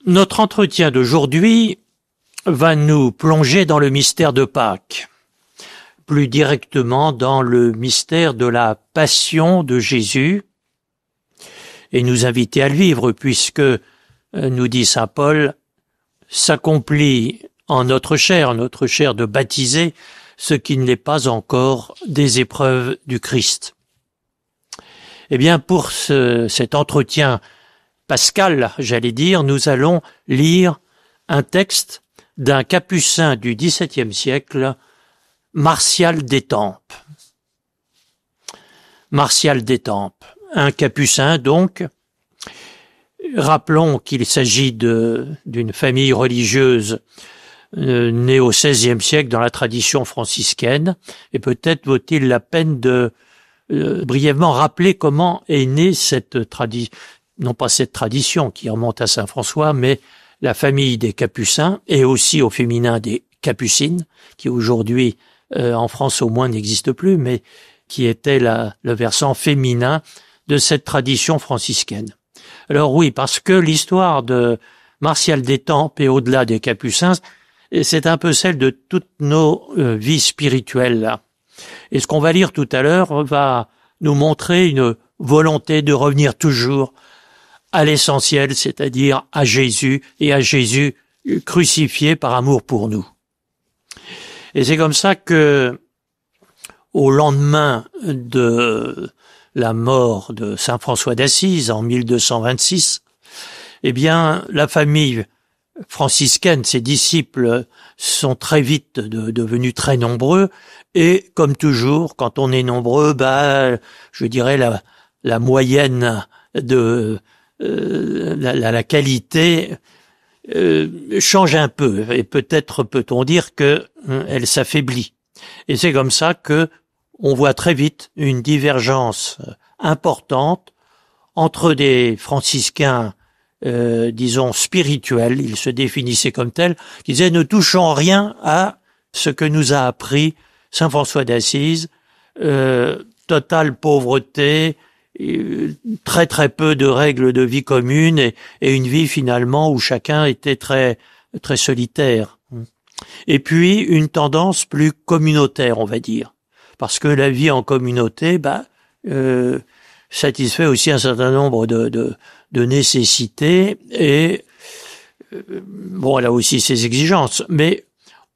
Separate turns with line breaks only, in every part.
Notre entretien d'aujourd'hui va nous plonger dans le mystère de Pâques, plus directement dans le mystère de la passion de Jésus, et nous inviter à le vivre, puisque, nous dit saint Paul, s'accomplit en notre chair de baptiser ce qui ne l'est pas encore des épreuves du Christ. Eh bien, pour cet entretien pascal, j'allais dire, nous allons lire un texte d'un capucin du XVIIe siècle, Martial d'Étampes. Martial d'Étampes, un capucin donc. Rappelons qu'il s'agit d'une famille religieuse née au XVIe siècle dans la tradition franciscaine, et peut-être vaut-il la peine de brièvement rappeler comment est née cette tradition, non pas cette tradition qui remonte à saint François, mais la famille des Capucins, et aussi au féminin des Capucines, qui aujourd'hui, en France au moins, n'existe plus, mais qui était le versant féminin de cette tradition franciscaine. Alors oui, parce que l'histoire de Martial d'Étampes et au-delà des Capucins, c'est un peu celle de toutes nos vies spirituelles. Et ce qu'on va lire tout à l'heure va nous montrer une volonté de revenir toujours à l'essentiel, c'est-à-dire à Jésus, et à Jésus crucifié par amour pour nous. Et c'est comme ça que, au lendemain de la mort de saint François d'Assise en 1226, eh bien, la famille franciscaine, ses disciples, sont très vite devenus très nombreux, et comme toujours, quand on est nombreux, je dirais la moyenne de la qualité change un peu, et peut-être peut-on dire que elle s'affaiblit. Et c'est comme ça que on voit très vite une divergence importante entre des franciscains, disons spirituels, ils se définissaient comme tels, qui disaient ne touchons rien à ce que nous a appris saint François d'Assise, totale pauvreté, très très peu de règles de vie commune, et une vie finalement où chacun était très très solitaire. Et puis une tendance plus communautaire, on va dire, parce que la vie en communauté satisfait aussi un certain nombre de nécessités, et elle a aussi ses exigences, mais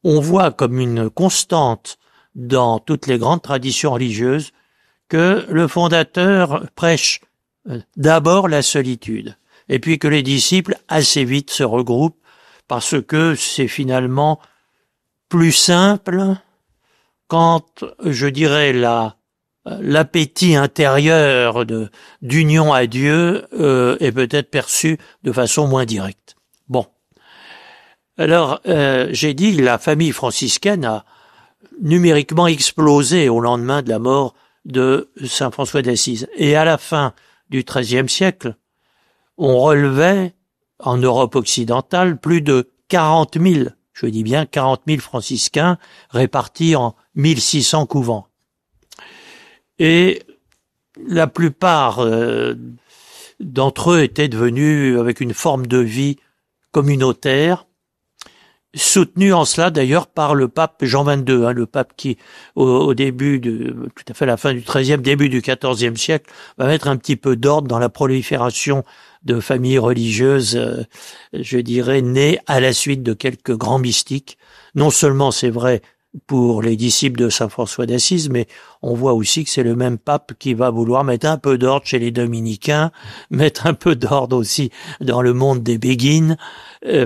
on voit comme une constante dans toutes les grandes traditions religieuses que le fondateur prêche d'abord la solitude, et puis que les disciples assez vite se regroupent, parce que c'est finalement plus simple quand, je dirais, l'appétit intérieur d'union à Dieu est peut-être perçu de façon moins directe. Bon. Alors, j'ai dit, la famille franciscaine a numériquement explosé au lendemain de la mort de saint François d'Assise. Et à la fin du XIIIe siècle, on relevait, en Europe occidentale, plus de 40 000, je dis bien 40 000 franciscains répartis en 1600 couvents. Et la plupart d'entre eux étaient devenus avec une forme de vie communautaire, soutenu en cela d'ailleurs par le pape Jean XXII, le pape qui, au début tout à fait à la fin du XIIIe, début du XIVe siècle, va mettre un petit peu d'ordre dans la prolifération de familles religieuses, je dirais, nées à la suite de quelques grands mystiques. Non seulement, c'est vrai, pour les disciples de saint François d'Assise, mais on voit aussi que c'est le même pape qui va vouloir mettre un peu d'ordre chez les dominicains, mettre un peu d'ordre aussi dans le monde des béguines,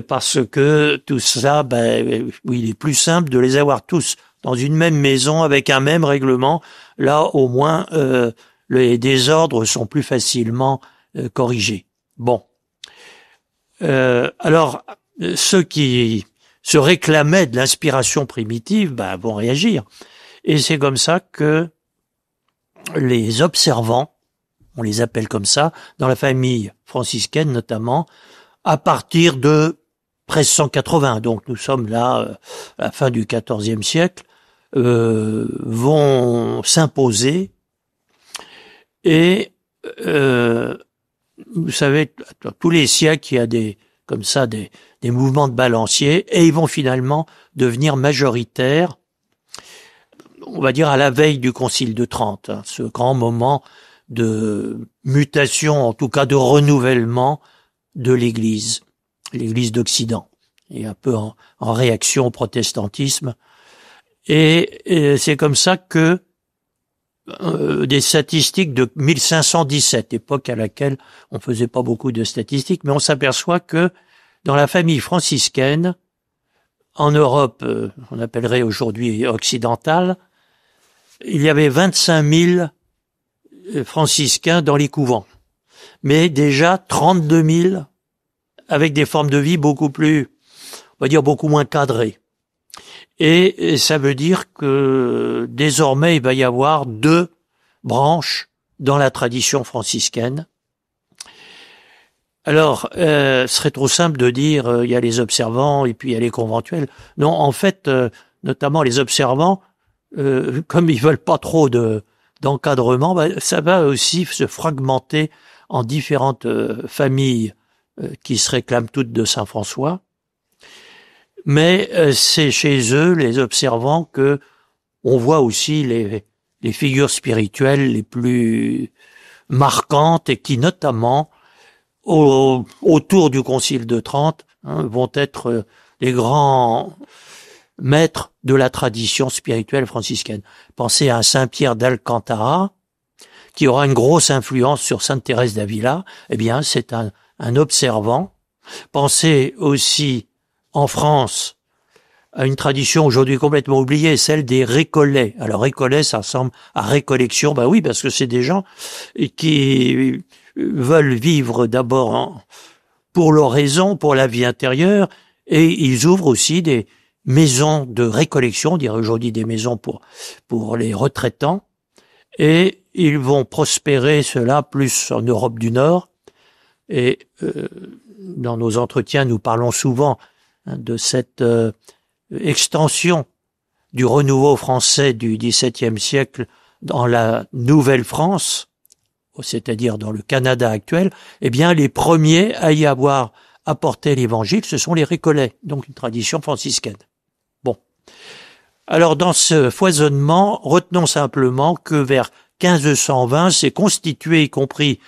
parce que tout ça, il est plus simple de les avoir tous dans une même maison avec un même règlement. Là, au moins, les désordres sont plus facilement corrigés. Bon. Alors, ceux qui se réclamaient de l'inspiration primitive, vont réagir. Et c'est comme ça que les observants, on les appelle comme ça, dans la famille franciscaine notamment, à partir de 1380, donc nous sommes là à la fin du XIVe siècle, vont s'imposer. Et vous savez, à tous les siècles, il y a des comme ça des mouvements de balancier, et ils vont finalement devenir majoritaires, on va dire à la veille du Concile de Trente, hein, ce grand moment de mutation, en tout cas de renouvellement de l'Église d'Occident, et un peu en réaction au protestantisme. Et c'est comme ça que des statistiques de 1517, époque à laquelle on faisait pas beaucoup de statistiques, mais on s'aperçoit que dans la famille franciscaine, en Europe, on appellerait aujourd'hui occidentale, il y avait 25 000 franciscains dans les couvents, mais déjà 32 000 avec des formes de vie beaucoup plus, on va dire beaucoup moins cadrées. Et ça veut dire que désormais, il va y avoir 2 branches dans la tradition franciscaine. Alors, ce serait trop simple de dire il y a les observants et puis il y a les conventuels. Non, en fait, notamment les observants, comme ils veulent pas trop d'encadrement, ça va aussi se fragmenter en différentes familles qui se réclament toutes de Saint François. Mais c'est chez eux, les observants, que on voit aussi les figures spirituelles les plus marquantes et qui, notamment, autour du Concile de Trente, vont être les grands maîtres de la tradition spirituelle franciscaine. Pensez à Saint Pierre d'Alcantara, qui aura une grosse influence sur Sainte Thérèse d'Avila. Eh bien, c'est un observant. Pensez aussi en France à une tradition aujourd'hui complètement oubliée, celle des récollets. Alors récollets, ça ressemble à récollection. Ben oui, parce que c'est des gens qui veulent vivre d'abord pour leur raison, pour la vie intérieure, et ils ouvrent aussi des maisons de récollection, on dirait aujourd'hui des maisons pour les retraitants, et ils vont prospérer cela plus en Europe du Nord. Et dans nos entretiens, nous parlons souvent de cette extension du renouveau français du XVIIe siècle dans la Nouvelle-France, c'est-à-dire dans le Canada actuel. Eh bien, les premiers à y avoir apporté l'évangile, ce sont les Récollets, donc une tradition franciscaine. Bon. Alors, dans ce foisonnement, retenons simplement que vers 1520, c'est constitué, y compris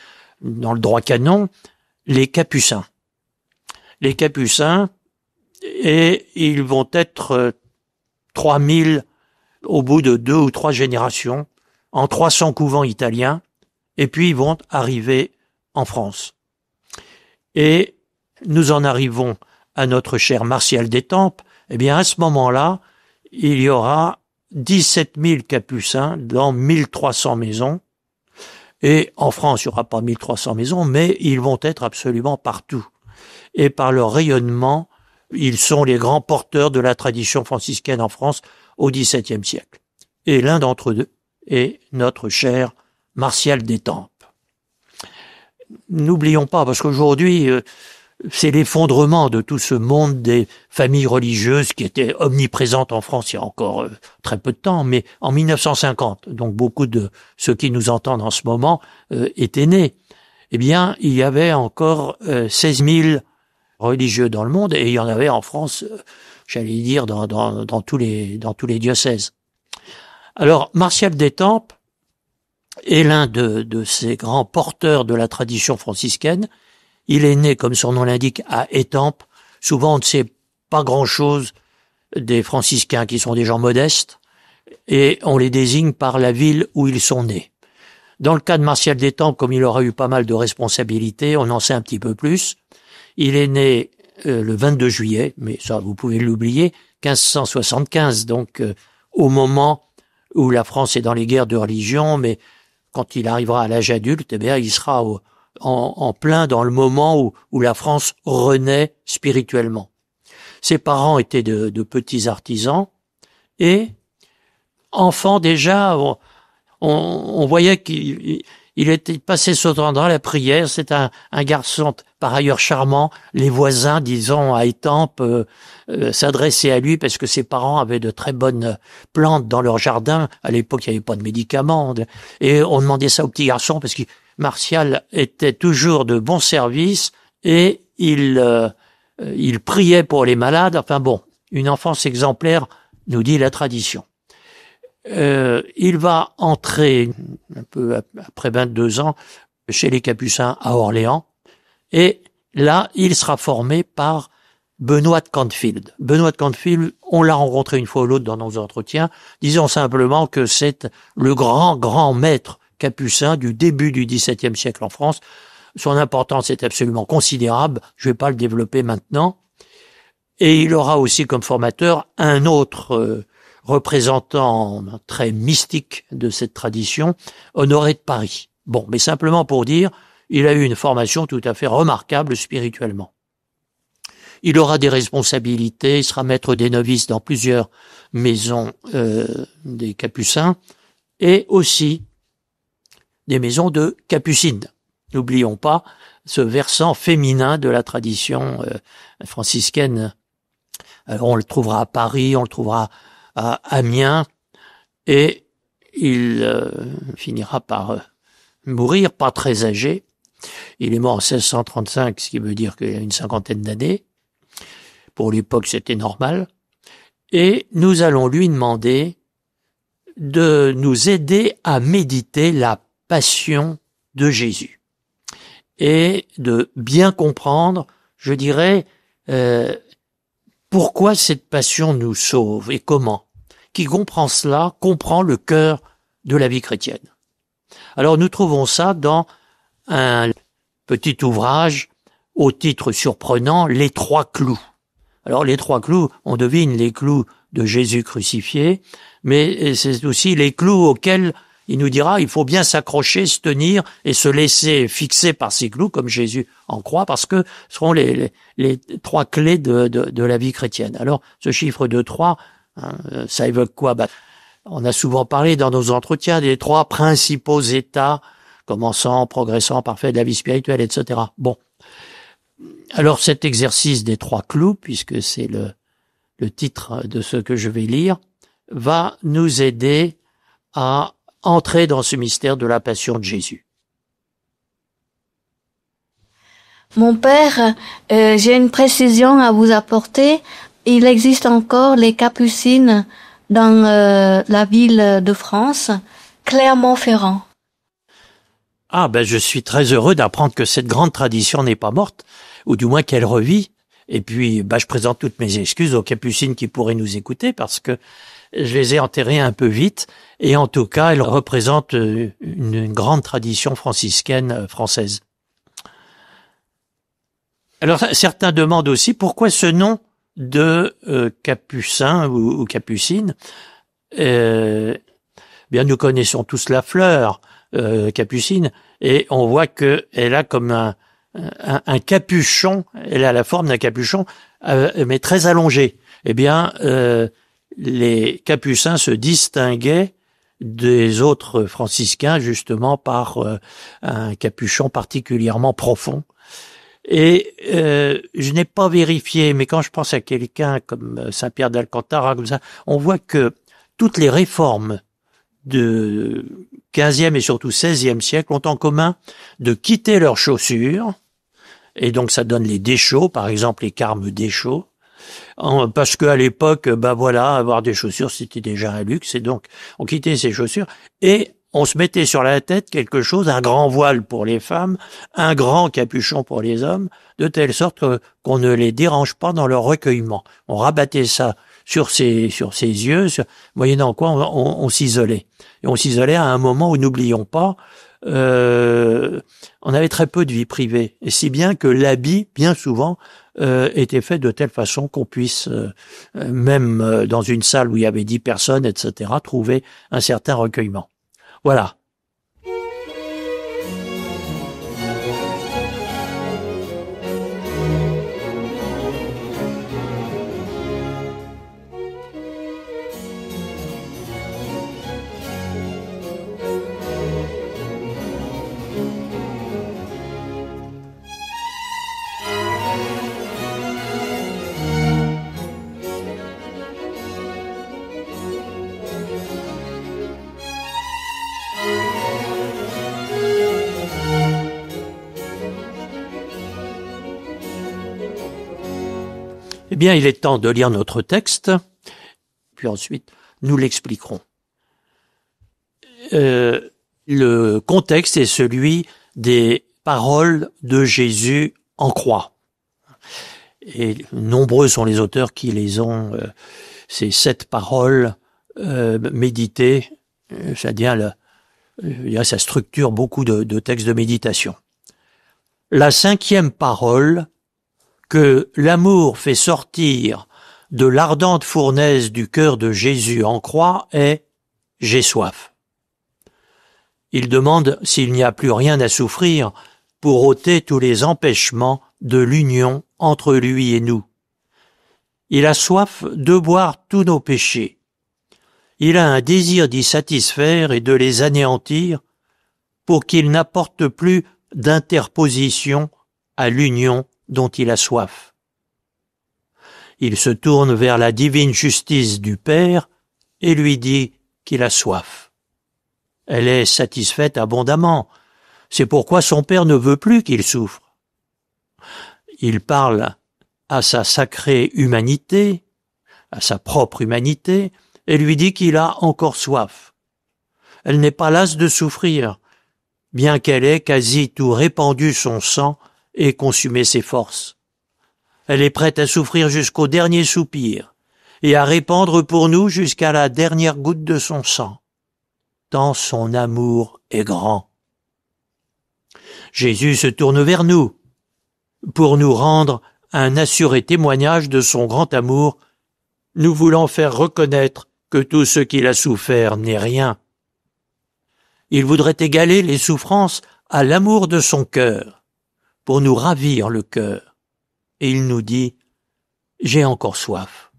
dans le droit canon, les Capucins. Les Capucins, et ils vont être 3000 au bout de 2 ou 3 générations, en 300 couvents italiens, et puis ils vont arriver en France. Et nous en arrivons à notre cher Martial d'Étampes. Eh bien, à ce moment-là, il y aura 17 000 Capucins dans 1300 maisons. Et en France, il n'y aura pas 1300 maisons, mais ils vont être absolument partout. Et par leur rayonnement, ils sont les grands porteurs de la tradition franciscaine en France au XVIIe siècle. Et l'un d'entre eux est notre cher Martial d'Étampes. N'oublions pas, parce qu'aujourd'hui, c'est l'effondrement de tout ce monde des familles religieuses qui étaient omniprésentes en France il y a encore très peu de temps, mais en 1950, donc beaucoup de ceux qui nous entendent en ce moment étaient nés. Eh bien, il y avait encore 16 000 religieux dans le monde, et il y en avait en France, j'allais dire, dans tous les diocèses. Alors, Martial d'Étampes est l'un de ces grands porteurs de la tradition franciscaine. Il est né, comme son nom l'indique, à Étampes. Souvent, on ne sait pas grand-chose des franciscains, qui sont des gens modestes, et on les désigne par la ville où ils sont nés. Dans le cas de Martial d'Étampes, comme il aura eu pas mal de responsabilités, on en sait un petit peu plus. Il est né le 22 juillet, mais ça, vous pouvez l'oublier, 1575, donc au moment où la France est dans les guerres de religion, mais quand il arrivera à l'âge adulte, eh bien, il sera en plein dans le moment où la France renaît spirituellement. Ses parents étaient de petits artisans, et enfant déjà, on voyait qu'il était passé son temps dans la prière. C'est un garçon par ailleurs charmant. Les voisins, disons, à Étampes, s'adressaient à lui parce que ses parents avaient de très bonnes plantes dans leur jardin. À l'époque, il n'y avait pas de médicaments. Et on demandait ça au petit garçon parce que Martial était toujours de bon service, et il il priait pour les malades. Enfin bon, une enfance exemplaire, nous dit la tradition. Il va entrer un peu après 22 ans chez les Capucins à Orléans, et là, il sera formé par Benoît de Cantfield. Benoît de Cantfield, on l'a rencontré une fois ou l'autre dans nos entretiens. Disons simplement que c'est le grand maître capucin du début du XVIIe siècle en France. Son importance est absolument considérable. Je ne vais pas le développer maintenant. Et il aura aussi comme formateur un autre représentant très mystique de cette tradition, Honoré de Paris. Bon, mais simplement pour dire, il a eu une formation tout à fait remarquable spirituellement. Il aura des responsabilités, il sera maître des novices dans plusieurs maisons des Capucins et aussi des maisons de Capucines. N'oublions pas ce versant féminin de la tradition franciscaine. Alors on le trouvera à Paris, on le trouvera à Amiens, et il finira par mourir, pas très âgé. Il est mort en 1635, ce qui veut dire qu'il a une cinquantaine d'années. Pour l'époque, c'était normal. Et nous allons lui demander de nous aider à méditer la passion de Jésus et de bien comprendre, je dirais, pourquoi cette passion nous sauve et comment. Qui comprend cela, comprend le cœur de la vie chrétienne. Alors nous trouvons ça dans un petit ouvrage au titre surprenant, Les Trois Clous. Alors les trois clous, on devine les clous de Jésus crucifié, mais c'est aussi les clous auxquels il nous dira il faut bien s'accrocher, se tenir et se laisser fixer par ces clous comme Jésus en croit, parce que ce seront les trois clés de la vie chrétienne. Alors ce chiffre de 3, ça évoque quoi? On a souvent parlé dans nos entretiens des trois principaux états, commençant, progressant, parfait de la vie spirituelle, etc. Bon. Alors cet exercice des trois clous, puisque c'est le titre de ce que je vais lire, va nous aider à entrer dans ce mystère de la passion de Jésus.
Mon père, j'ai une précision à vous apporter. Il existe encore les Capucines dans la ville de France, Clermont-Ferrand.
Ah je suis très heureux d'apprendre que cette grande tradition n'est pas morte, ou du moins qu'elle revit. Et puis je présente toutes mes excuses aux Capucines qui pourraient nous écouter, parce que je les ai enterrées un peu vite, et en tout cas elles représentent une grande tradition franciscaine française. Alors certains demandent aussi pourquoi ce nom de Capucin ou Capucine. Bien nous connaissons tous la fleur Capucine, et on voit que elle a comme un capuchon, elle a la forme d'un capuchon, mais très allongé. Eh bien, les Capucins se distinguaient des autres franciscains justement par un capuchon particulièrement profond. Et je n'ai pas vérifié, mais quand je pense à quelqu'un comme Saint-Pierre d'Alcantara, comme ça, on voit que toutes les réformes de 15e et surtout 16e siècle ont en commun de quitter leurs chaussures, et donc ça donne les déchaux, par exemple les carmes déchaux, parce qu'à l'époque, avoir des chaussures c'était déjà un luxe, et donc on quittait ces chaussures et on se mettait sur la tête quelque chose, un grand voile pour les femmes, un grand capuchon pour les hommes, de telle sorte qu'on ne les dérange pas dans leur recueillement. On rabattait ça sur ses yeux, moyennant quoi on s'isolait. Et on s'isolait à un moment où, n'oublions pas, on avait très peu de vie privée. Et si bien que l'habit, bien souvent, était fait de telle façon qu'on puisse, même dans une salle où il y avait 10 personnes, etc., trouver un certain recueillement. Voilà. Eh bien, il est temps de lire notre texte, puis ensuite, nous l'expliquerons. Le contexte est celui des paroles de Jésus en croix. Et nombreux sont les auteurs qui les ont, ces 7 paroles méditées, c'est-à-dire ça structure beaucoup de textes de méditation. La 5e parole, que l'amour fait sortir de l'ardente fournaise du cœur de Jésus en croix, est « J'ai soif ». Il demande s'il n'y a plus rien à souffrir pour ôter tous les empêchements de l'union entre lui et nous. Il a soif de boire tous nos péchés. Il a un désir d'y satisfaire et de les anéantir pour qu'il n'apporte plus d'interposition à l'union dont il a soif. Il se tourne vers la divine justice du Père et lui dit qu'il a soif. Elle est satisfaite abondamment. C'est pourquoi son Père ne veut plus qu'il souffre. Il parle à sa sacrée humanité, à sa propre humanité, et lui dit qu'il a encore soif. Elle n'est pas lasse de souffrir, bien qu'elle ait quasi tout répandu son sang et consumé ses forces. Elle est prête à souffrir jusqu'au dernier soupir et à répandre pour nous jusqu'à la dernière goutte de son sang, tant son amour est grand. Jésus se tourne vers nous pour nous rendre un assuré témoignage de son grand amour, nous voulant faire reconnaître que tout ce qu'il a souffert n'est rien. Il voudrait égaler les souffrances à l'amour de son cœur, pour nous ravir le cœur. Et il nous dit « J'ai encore soif.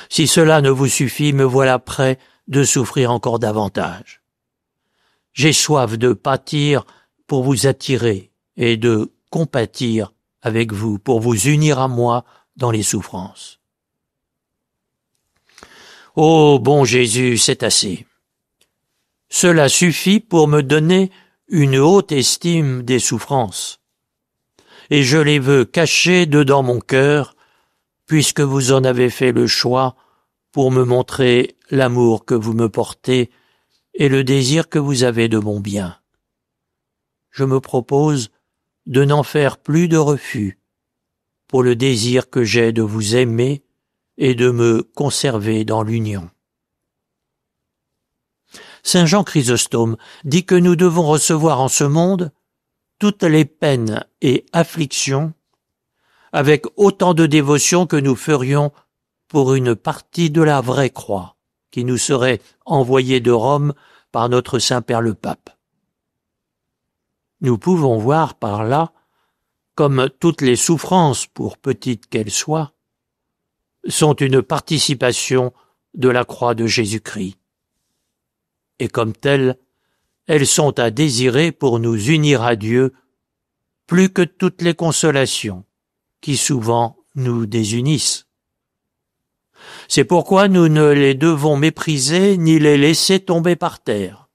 Si cela ne vous suffit, me voilà prêt de souffrir encore davantage. J'ai soif de pâtir pour vous attirer et de compatir avec vous, pour vous unir à moi dans les souffrances. » Ô bon Jésus, c'est assez. Cela suffit pour me donner une haute estime des souffrances, et je les veux cacher dedans mon cœur, puisque vous en avez fait le choix pour me montrer l'amour que vous me portez et le désir que vous avez de mon bien. Je me propose de n'en faire plus de refus pour le désir que j'ai de vous aimer et de me conserver dans l'union. Saint Jean Chrysostome dit que nous devons recevoir en ce monde toutes les peines et afflictions avec autant de dévotion que nous ferions pour une partie de la vraie croix qui nous serait envoyée de Rome par notre Saint-Père le Pape. Nous pouvons voir par là comme toutes les souffrances, pour petites qu'elles soient, sont une participation de la croix de Jésus-Christ. Et comme telles, elles sont à désirer pour nous unir à Dieu plus que toutes les consolations qui souvent nous désunissent. C'est pourquoi nous ne les devons mépriser ni les laisser tomber par terre,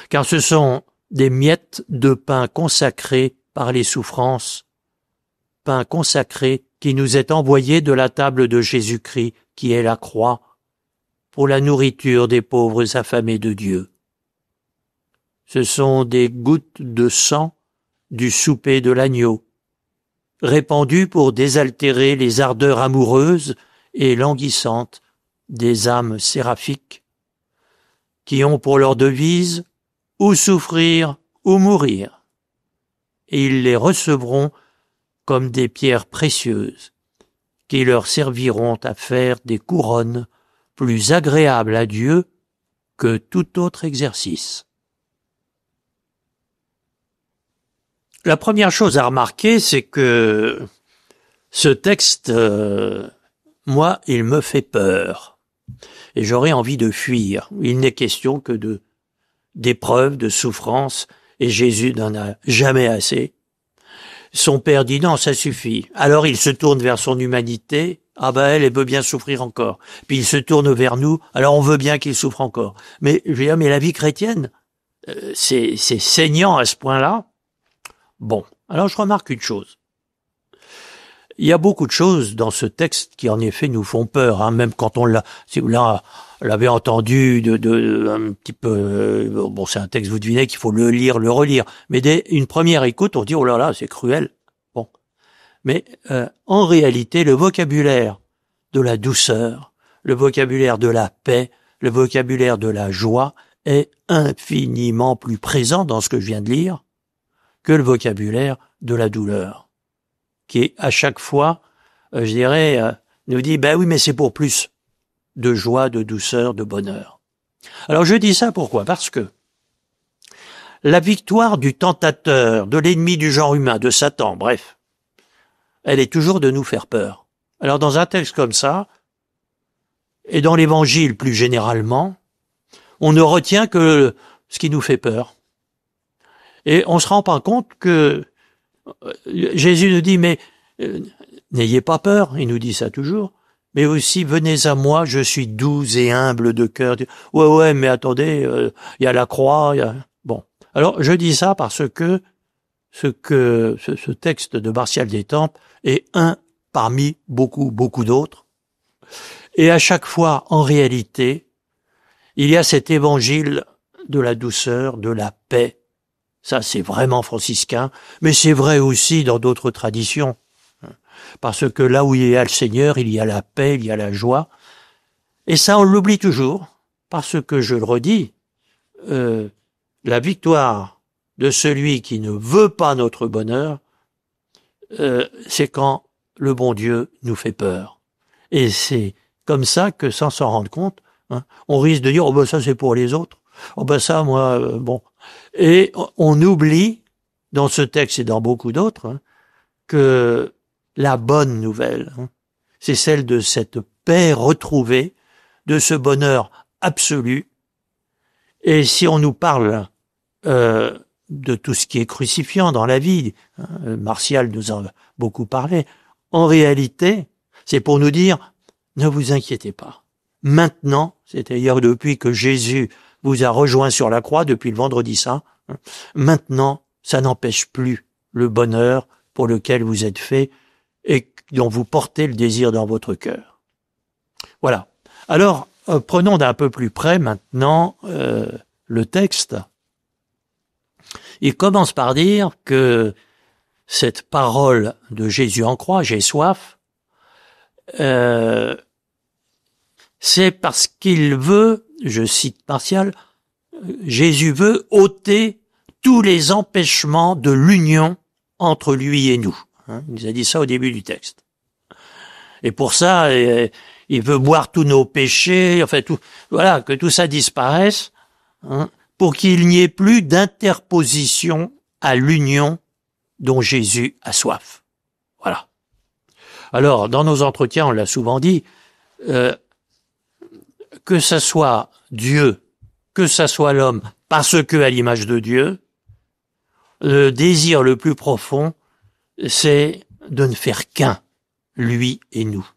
car ce sont des miettes de pain consacré par les souffrances, pain consacré qui nous est envoyé de la table de Jésus-Christ, qui est la croix, pour la nourriture des pauvres affamés de Dieu. Ce sont des gouttes de sang du souper de l'agneau, répandues pour désaltérer les ardeurs amoureuses et languissantes des âmes séraphiques, qui ont pour leur devise « ou souffrir ou mourir ». Et ils les recevront comme des pierres précieuses, qui leur serviront à faire des couronnes plus agréables à Dieu que tout autre exercice. La première chose à remarquer, c'est que ce texte, moi, il me fait peur, et j'aurais envie de fuir. Il n'est question que d'épreuves, de souffrances, et Jésus n'en a jamais assez. Son Père dit non, ça suffit. Alors il se tourne vers son humanité. Ah ben elle veut bien souffrir encore. Puis il se tourne vers nous. Alors on veut bien qu'il souffre encore. Mais je veux dire, mais la vie chrétienne, c'est saignant à ce point-là. Bon, alors je remarque une chose. Il y a beaucoup de choses dans ce texte qui en effet nous font peur, hein, même quand on l'a, si vous l'avez entendu un petit peu, bon c'est un texte, vous devinez qu'il faut le lire, le relire, mais dès une première écoute on dit oh là là c'est cruel. Bon, mais en réalité le vocabulaire de la douceur, le vocabulaire de la paix, le vocabulaire de la joie est infiniment plus présent dans ce que je viens de lire que le vocabulaire de la douleur, qui est à chaque fois, je dirais, nous dit, ben oui, mais c'est pour plus de joie, de douceur, de bonheur. Alors je dis ça pourquoi? Parce que la victoire du tentateur, de l'ennemi du genre humain, de Satan, bref, elle est toujours de nous faire peur. Alors dans un texte comme ça, et dans l'Évangile plus généralement, on ne retient que ce qui nous fait peur. Et on se rend pas compte que Jésus nous dit, mais n'ayez pas peur, il nous dit ça toujours, mais aussi venez à moi, je suis doux et humble de cœur. Ouais, mais attendez, il y a la croix, il y a... Bon. Alors, je dis ça parce que ce texte de Martial d'Étampes est un parmi beaucoup d'autres. Et à chaque fois, en réalité, il y a cet évangile de la douceur, de la paix. Ça, c'est vraiment franciscain, mais c'est vrai aussi dans d'autres traditions. Parce que là où il y a le Seigneur, il y a la paix, il y a la joie. Et ça, on l'oublie toujours, parce que, je le redis, la victoire de celui qui ne veut pas notre bonheur, c'est quand le bon Dieu nous fait peur. Et c'est comme ça que, sans s'en rendre compte, on risque de dire « Oh ben ça c'est pour les autres, oh ben ça moi, bon ». Et on oublie, dans ce texte et dans beaucoup d'autres, que la bonne nouvelle, c'est celle de cette paix retrouvée, de ce bonheur absolu. Et si on nous parle de tout ce qui est crucifiant dans la vie, Martial nous en a beaucoup parlé, en réalité, c'est pour nous dire, ne vous inquiétez pas. Maintenant, c'est-à-dire depuis que Jésus vous a rejoint sur la croix, depuis le vendredi saint, maintenant, ça n'empêche plus le bonheur pour lequel vous êtes fait et dont vous portez le désir dans votre cœur. Voilà. Alors, prenons d'un peu plus près maintenant le texte. Il commence par dire que cette parole de Jésus en croix, j'ai soif, c'est parce qu'il veut, je cite Martial, Jésus veut ôter tous les empêchements de l'union entre lui et nous. Il nous a dit ça au début du texte. Et pour ça, il veut boire tous nos péchés, enfin tout, voilà, que tout ça disparaisse, pour qu'il n'y ait plus d'interposition à l'union dont Jésus a soif. Voilà. Alors, dans nos entretiens, on l'a souvent dit, que ça soit Dieu, que ça soit l'homme, parce que à l'image de Dieu, le désir le plus profond, c'est de ne faire qu'un, lui et nous.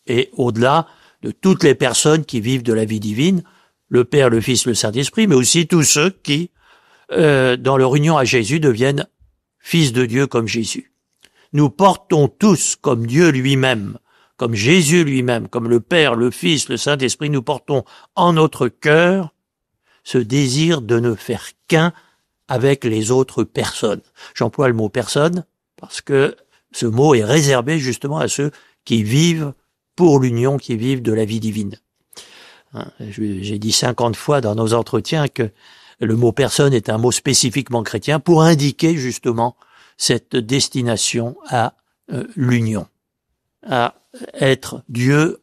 Et au-delà de toutes les personnes qui vivent de la vie divine, le Père, le Fils, le Saint-Esprit, mais aussi tous ceux qui, dans leur union à Jésus, deviennent fils de Dieu comme Jésus. Nous portons tous, comme Dieu lui-même, comme Jésus lui-même, comme le Père, le Fils, le Saint-Esprit, nous portons en notre cœur ce désir de ne faire qu'un avec les autres personnes. J'emploie le mot personne parce que ce mot est réservé justement à ceux qui vivent pour l'union, qui vivent de la vie divine. J'ai dit 50 fois dans nos entretiens que le mot personne est un mot spécifiquement chrétien pour indiquer justement cette destination à l'union, à être Dieu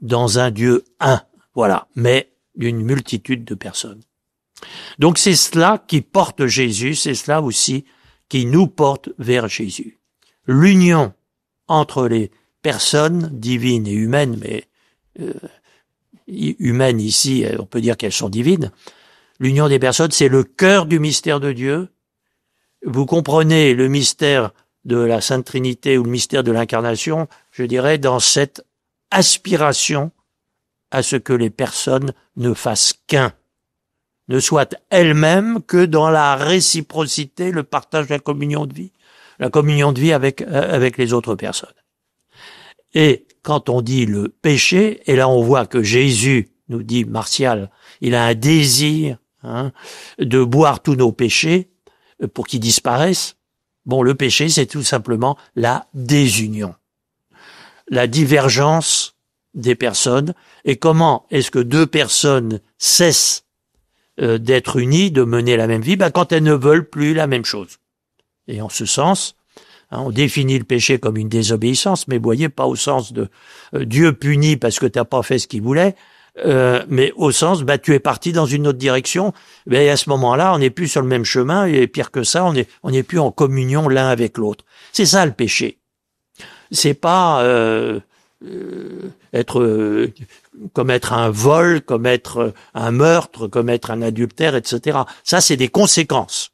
dans un Dieu un, voilà, mais d'une multitude de personnes. Donc c'est cela qui porte Jésus, c'est cela aussi qui nous porte vers Jésus. L'union entre les personnes divines et humaines, mais humaines ici, on peut dire qu'elles sont divines. L'union des personnes, c'est le cœur du mystère de Dieu. Vous comprenez le mystère de la Sainte Trinité ou le mystère de l'incarnation, je dirais, dans cette aspiration à ce que les personnes ne fassent qu'un, ne soient elles-mêmes que dans la réciprocité, le partage de la communion de vie. la communion de vie avec les autres personnes. Et quand on dit le péché, et là on voit que Jésus, nous dit Martial, il a un désir de boire tous nos péchés pour qu'ils disparaissent. Bon, le péché, c'est tout simplement la désunion, la divergence des personnes. Et comment est-ce que deux personnes cessent d'être unies, de mener la même vie? Quand elles ne veulent plus la même chose. Et en ce sens, on définit le péché comme une désobéissance, mais vous voyez, pas au sens de Dieu punit parce que tu n'as pas fait ce qu'il voulait, mais au sens, tu es parti dans une autre direction. Et à ce moment-là, on n'est plus sur le même chemin, et pire que ça, on n'est plus en communion l'un avec l'autre. C'est ça le péché. C'est pas commettre un vol, commettre un meurtre, commettre un adultère, etc. Ça, c'est des conséquences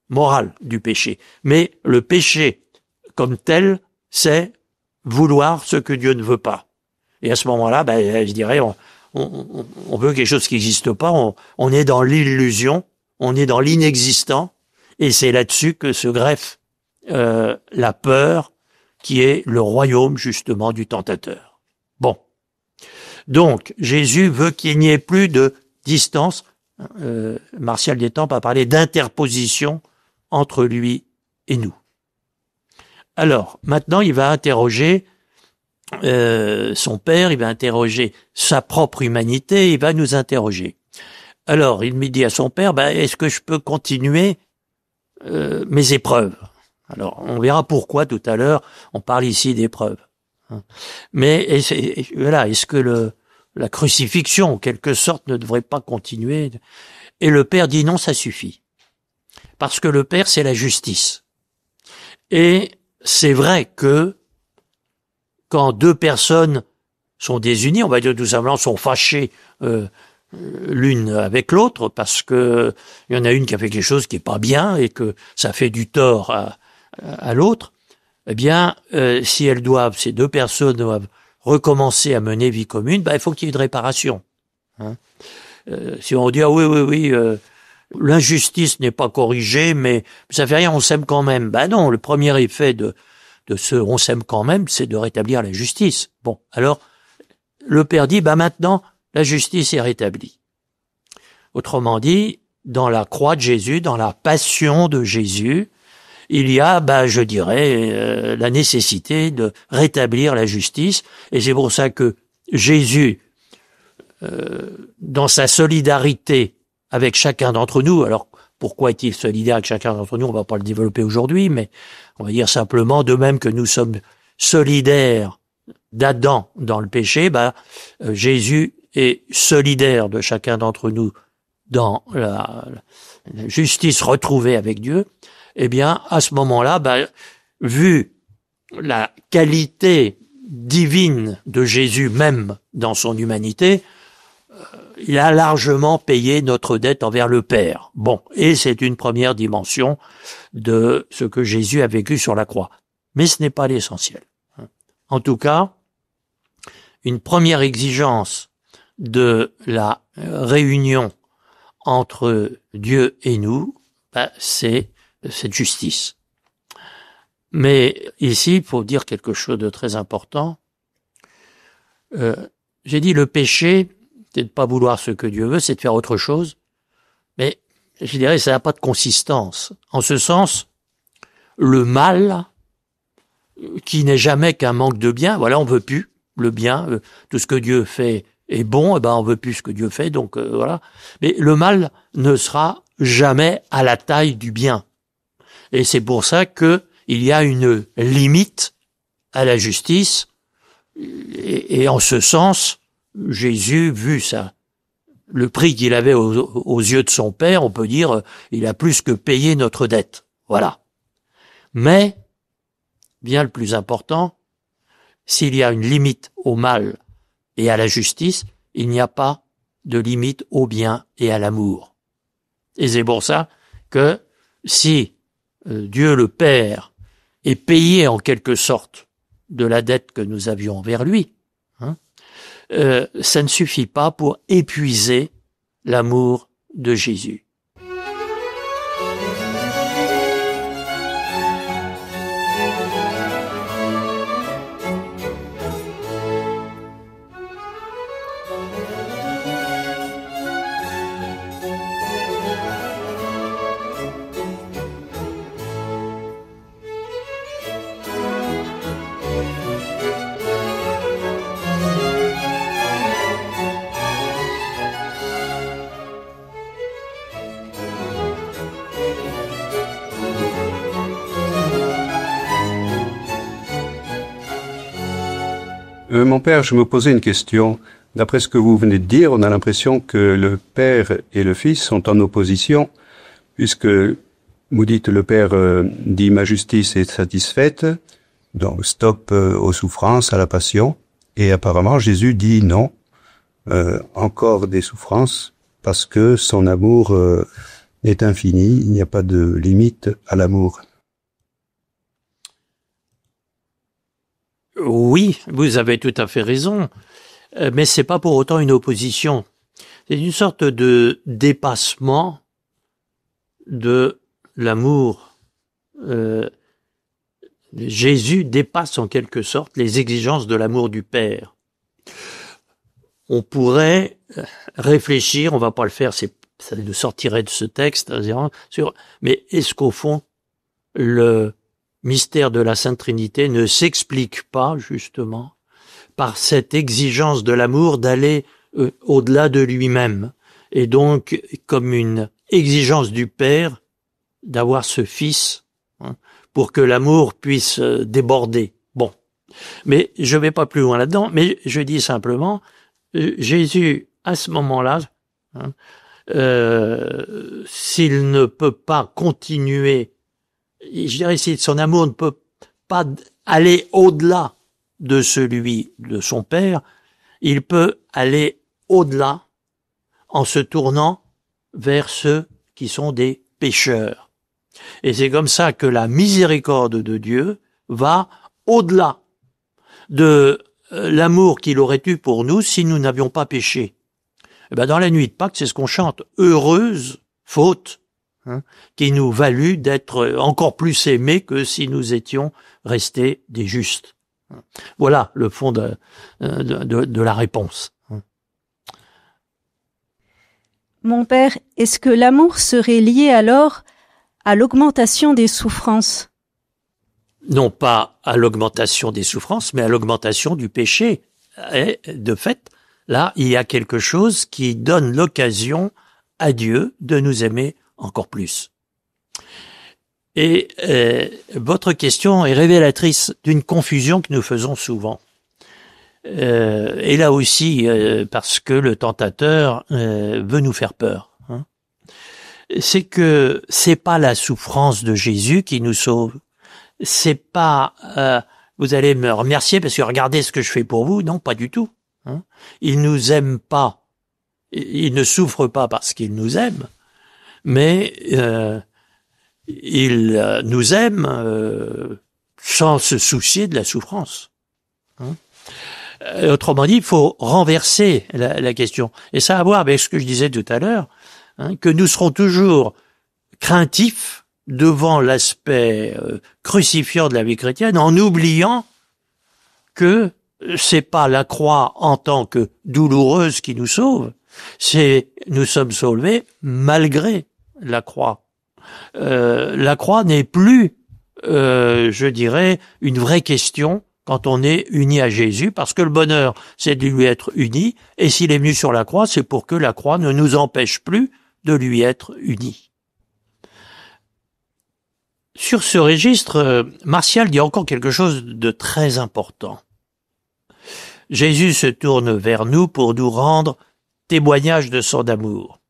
morales du péché. Mais le péché, comme tel, c'est vouloir ce que Dieu ne veut pas. Et à ce moment-là, je dirais, on veut quelque chose qui n'existe pas, on est dans l'illusion, on est dans l'inexistant, et c'est là-dessus que se greffe la peur, qui est le royaume, justement, du tentateur. Bon. Donc, Jésus veut qu'il n'y ait plus de distance. Martial Détampes a parlé d'interposition entre lui et nous. Alors, maintenant, il va interroger son père, il va interroger sa propre humanité, il va nous interroger. Alors, il me dit à son père, est-ce que je peux continuer mes épreuves? Alors, on verra pourquoi tout à l'heure, on parle ici d'épreuves. Mais est-ce que la crucifixion, en quelque sorte, ne devrait pas continuer? Et le père dit non, ça suffit. Parce que le père, c'est la justice. Et c'est vrai que quand deux personnes sont désunies, on va dire tout simplement sont fâchées l'une avec l'autre parce que il y en a une qui a fait quelque chose qui est pas bien et que ça fait du tort à l'autre, eh bien, si ces deux personnes doivent recommencer à mener vie commune, il faut qu'il y ait une réparation. Si on dit oui, l'injustice n'est pas corrigée, mais ça fait rien, on s'aime quand même. Non, le premier effet de ce on s'aime quand même, c'est de rétablir la justice. Bon, alors le père dit maintenant la justice est rétablie. Autrement dit, dans la croix de Jésus, dans la passion de Jésus, il y a, je dirais, la nécessité de rétablir la justice, et c'est pour ça que Jésus, dans sa solidarité avec chacun d'entre nous, alors pourquoi est-il solidaire avec chacun d'entre nous? On va pas le développer aujourd'hui, mais on va dire simplement, de même que nous sommes solidaires d'Adam dans le péché, Jésus est solidaire de chacun d'entre nous dans la justice retrouvée avec Dieu. Eh bien, à ce moment-là, vu la qualité divine de Jésus même dans son humanité, il a largement payé notre dette envers le Père. Bon, et c'est une première dimension de ce que Jésus a vécu sur la croix. Mais ce n'est pas l'essentiel. En tout cas, une première exigence de la réunion entre Dieu et nous, c'est cette justice. Mais ici, il faut dire quelque chose de très important. J'ai dit le péché, c'est de ne pas vouloir ce que Dieu veut, c'est de faire autre chose. Mais je dirais ça n'a pas de consistance. En ce sens, le mal, qui n'est jamais qu'un manque de bien, voilà, on veut plus le bien, tout ce que Dieu fait est bon, on veut plus ce que Dieu fait, donc voilà. Mais le mal ne sera jamais à la taille du bien. Et c'est pour ça que il y a une limite à la justice. Et en ce sens, Jésus, vu ça, le prix qu'il avait aux yeux de son Père, on peut dire, il a plus que payé notre dette. Voilà. Mais, bien le plus important, s'il y a une limite au mal et à la justice, il n'y a pas de limite au bien et à l'amour. Et c'est pour ça que si Dieu le Père est payé en quelque sorte de la dette que nous avions envers lui, ça ne suffit pas pour épuiser l'amour de Jésus.
Mon père, je me posais une question. D'après ce que vous venez de dire, on a l'impression que le père et le fils sont en opposition, puisque vous dites le père dit ma justice est satisfaite, donc stop aux souffrances, à la passion, et apparemment Jésus dit non, encore des souffrances, parce que son amour est infini, il n'y a pas de limite à l'amour.
Oui, vous avez tout à fait raison, mais c'est pas pour autant une opposition. C'est une sorte de dépassement de l'amour. Jésus dépasse en quelque sorte les exigences de l'amour du Père. On pourrait réfléchir, on va pas le faire, ça nous sortirait de ce texte, mais est-ce qu'au fond, le mystère de la Sainte Trinité ne s'explique pas, justement, par cette exigence de l'amour d'aller au-delà de lui-même, et donc comme une exigence du Père d'avoir ce Fils, pour que l'amour puisse déborder. Bon, mais je vais pas plus loin là-dedans, mais je dis simplement, Jésus, à ce moment-là, s'il ne peut pas continuer, je dirais, si son amour ne peut pas aller au-delà de celui de son Père, il peut aller au-delà en se tournant vers ceux qui sont des pécheurs. Et c'est comme ça que la miséricorde de Dieu va au-delà de l'amour qu'il aurait eu pour nous si nous n'avions pas péché. Et ben dans la nuit de Pâques, c'est ce qu'on chante. Heureuse faute, qui nous valut d'être encore plus aimés que si nous étions restés des justes. Voilà le fond de la réponse.
Mon père, est-ce que l'amour serait lié alors à l'augmentation des souffrances?
Non pas à l'augmentation des souffrances, mais à l'augmentation du péché. Et de fait, là, il y a quelque chose qui donne l'occasion à Dieu de nous aimer encore plus. Et votre question est révélatrice d'une confusion que nous faisons souvent. Et là aussi, parce que le tentateur veut nous faire peur. C'est que c'est pas la souffrance de Jésus qui nous sauve. C'est pas vous allez me remercier parce que regardez ce que je fais pour vous. Non, pas du tout. Il nous aime pas. Il ne souffre pas parce qu'il nous aime, mais il nous aime sans se soucier de la souffrance. Autrement dit, il faut renverser la question. Et ça a à voir avec ce que je disais tout à l'heure, que nous serons toujours craintifs devant l'aspect crucifiant de la vie chrétienne, en oubliant que c'est pas la croix en tant que douloureuse qui nous sauve, c'est nous sommes sauvés malgré la croix. La croix n'est plus, je dirais, une vraie question quand on est uni à Jésus, parce que le bonheur, c'est de lui être uni, et s'il est venu sur la croix, c'est pour que la croix ne nous empêche plus de lui être uni. Sur ce registre, Martial dit encore quelque chose de très important. Jésus se tourne vers nous pour nous rendre témoignage de son amour.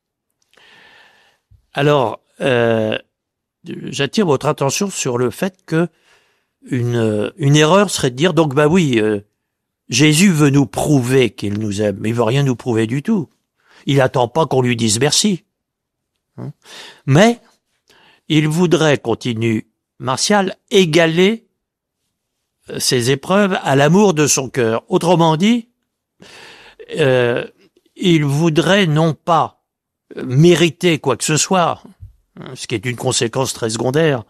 Alors, j'attire votre attention sur le fait que une erreur serait de dire, donc bah oui, Jésus veut nous prouver qu'il nous aime, mais il veut rien nous prouver du tout. Il attend pas qu'on lui dise merci. Mais il voudrait, continue Martial, égaler ses épreuves à l'amour de son cœur. Autrement dit, il voudrait non pas mériter quoi que ce soit, ce qui est une conséquence très secondaire,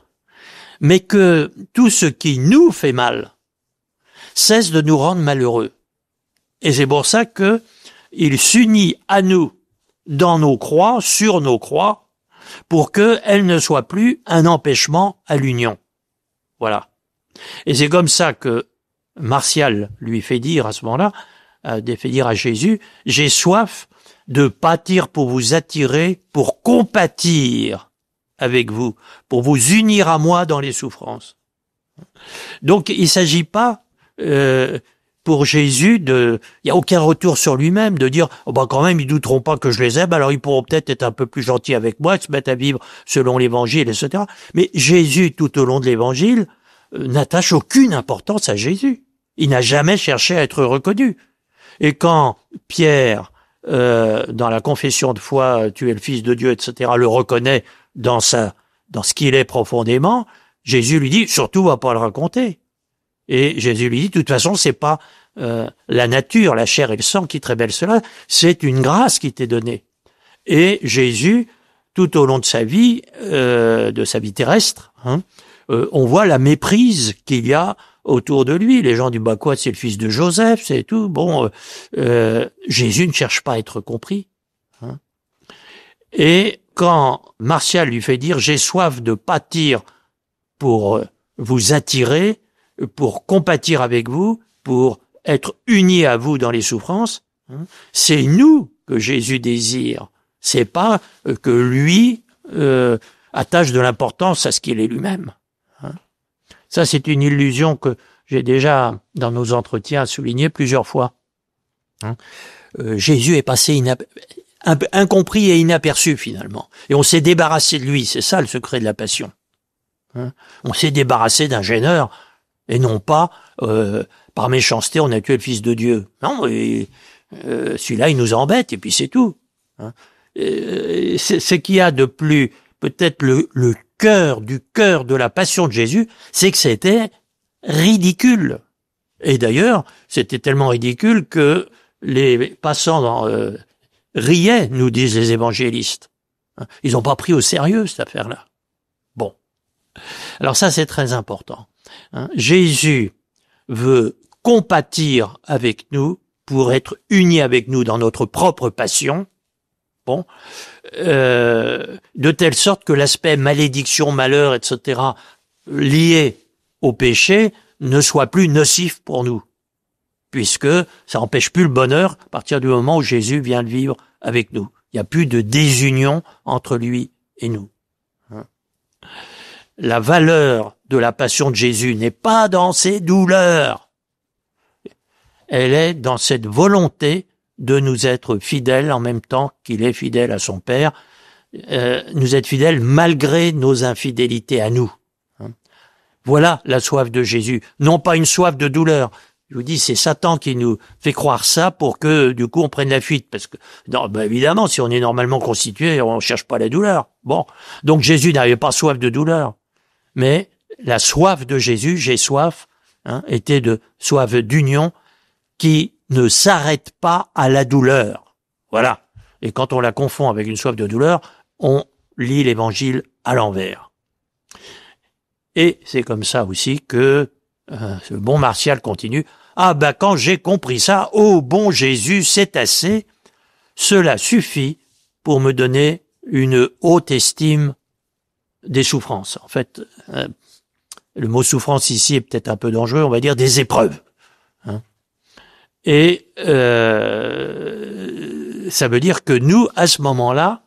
mais que tout ce qui nous fait mal cesse de nous rendre malheureux. Et c'est pour ça que il s'unit à nous dans nos croix, sur nos croix, pour qu'elles ne soient plus un empêchement à l'union. Voilà. Et c'est comme ça que Martial lui fait dire à ce moment-là, fait dire à Jésus, « J'ai soif de pâtir pour vous attirer, pour compatir avec vous, pour vous unir à moi dans les souffrances. » Donc, il s'agit pas pour Jésus il y a aucun retour sur lui-même, de dire, oh ben quand même, ils douteront pas que je les aime, alors ils pourront peut-être être un peu plus gentils avec moi, se mettre à vivre selon l'évangile, etc. Mais Jésus, tout au long de l'évangile, n'attache aucune importance à Jésus. Il n'a jamais cherché à être reconnu. Et quand Pierre, dans la confession de foi, tu es le Fils de Dieu, etc., le reconnaît dans ce qu'il est profondément, Jésus lui dit, surtout, va pas le raconter. Et Jésus lui dit, de toute façon, c'est pas la nature, la chair et le sang qui te révèlent cela, c'est une grâce qui t'est donnée. Et Jésus, tout au long de sa vie terrestre, on voit la méprise qu'il y a autour de lui. Les gens disent, bah quoi, c'est le fils de Joseph, c'est tout. Bon, Jésus ne cherche pas à être compris. Et quand Martial lui fait dire, j'ai soif de pâtir pour vous attirer, pour compatir avec vous, pour être unis à vous dans les souffrances, c'est nous que Jésus désire. C'est pas que lui attache de l'importance à ce qu'il est lui-même. Ça, c'est une illusion que j'ai déjà, dans nos entretiens, souligné plusieurs fois. Jésus est passé incompris et inaperçu, finalement. Et on s'est débarrassé de lui. C'est ça, le secret de la passion. On s'est débarrassé d'un gêneur, et non pas, par méchanceté, on a tué le Fils de Dieu. Non, celui-là, il nous embête, et puis c'est tout. Ce qu'il y a de plus, peut-être le cœur de la passion de Jésus, c'est que c'était ridicule. Et d'ailleurs, c'était tellement ridicule que les passants riaient, nous disent les évangélistes. Ils n'ont pas pris au sérieux cette affaire-là. Bon. Alors ça, c'est très important. Jésus veut compatir avec nous pour être uni avec nous dans notre propre passion. Bon, de telle sorte que l'aspect malédiction, malheur, etc., lié au péché, ne soit plus nocif pour nous, puisque ça empêche plus le bonheur à partir du moment où Jésus vient le vivre avec nous. Il n'y a plus de désunion entre lui et nous. La valeur de la passion de Jésus n'est pas dans ses douleurs. Elle est dans cette volonté de nous être fidèles en même temps qu'il est fidèle à son Père, nous être fidèles malgré nos infidélités à nous. Voilà la soif de Jésus, non pas une soif de douleur. Je vous dis, c'est Satan qui nous fait croire ça pour que, du coup, on prenne la fuite. Parce que, non, ben évidemment, si on est normalement constitué, on ne cherche pas la douleur. Bon. Donc Jésus n'avait pas soif de douleur. Mais la soif de Jésus, j'ai soif, était de soif d'union qui ne s'arrête pas à la douleur. Voilà. Et quand on la confond avec une soif de douleur, on lit l'évangile à l'envers. Et c'est comme ça aussi que ce bon Martial continue. Ah ben quand j'ai compris ça, ô bon Jésus, c'est assez. Cela suffit pour me donner une haute estime des souffrances. En fait, le mot souffrance ici est peut-être un peu dangereux, on va dire des épreuves. Et ça veut dire que nous, à ce moment-là,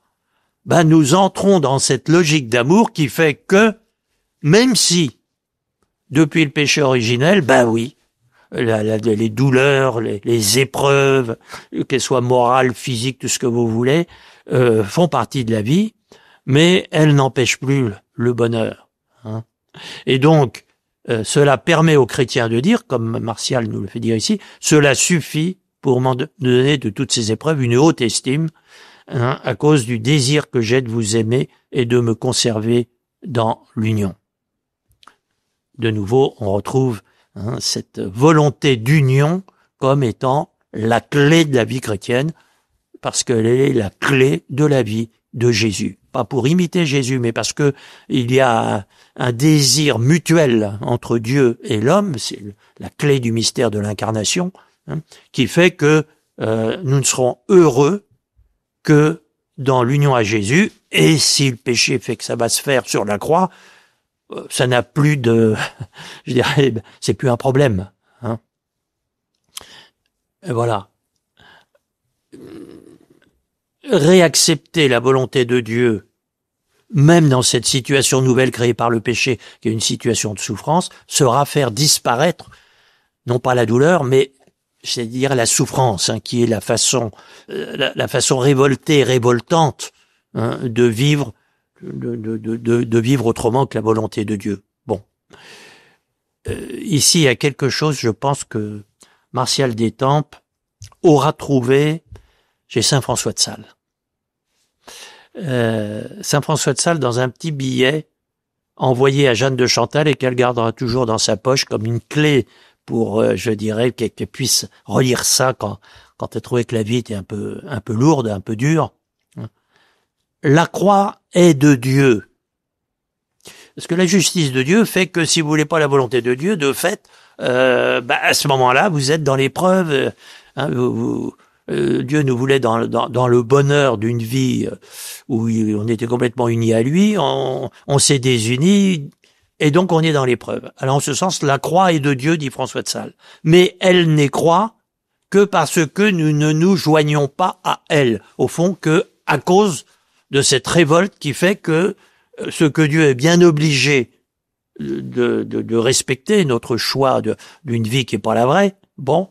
nous entrons dans cette logique d'amour qui fait que, même si, depuis le péché originel, oui, les douleurs, les épreuves, qu'elles soient morales, physiques, tout ce que vous voulez, font partie de la vie, mais elles n'empêchent plus le bonheur. Et donc, cela permet aux chrétiens de dire, comme Martial nous le fait dire ici, cela suffit pour me donner de toutes ces épreuves une haute estime, à cause du désir que j'ai de vous aimer et de me conserver dans l'union. De nouveau, on retrouve cette volonté d'union comme étant la clé de la vie chrétienne, parce qu'elle est la clé de la vie de Jésus. Pas pour imiter Jésus, mais parce que il y a un désir mutuel entre Dieu et l'homme, c'est la clé du mystère de l'incarnation, qui fait que nous ne serons heureux que dans l'union à Jésus, et si le péché fait que ça va se faire sur la croix, ça n'a plus de, je dirais, c'est plus un problème. Et voilà. Réaccepter la volonté de Dieu, même dans cette situation nouvelle créée par le péché, qui est une situation de souffrance, sera faire disparaître, non pas la douleur, mais c'est-à-dire la souffrance, hein, qui est la façon révoltée, révoltante, hein, de vivre autrement que la volonté de Dieu. Bon, ici il y a quelque chose, je pense que Martial d'Étampes aura trouvé chez saint François de Sales. Saint François de Sales, dans un petit billet envoyé à Jeanne de Chantal et qu'elle gardera toujours dans sa poche comme une clé pour, je dirais, qu'elle puisse relire ça quand elle trouvait que la vie était un peu lourde, un peu dure. La croix est de Dieu. Parce que la justice de Dieu fait que si vous voulez pas la volonté de Dieu, de fait, à ce moment-là, vous êtes dans l'épreuve. Hein, Dieu nous voulait dans le bonheur d'une vie où on était complètement unis à lui, on s'est désunis, et donc on est dans l'épreuve. Alors en ce sens, la croix est de Dieu, dit François de Sales. Mais elle n'est croix que parce que nous ne nous joignons pas à elle. Au fond, que à cause de cette révolte qui fait que ce que Dieu est bien obligé de respecter, notre choix d'une vie qui est pas la vraie, bon,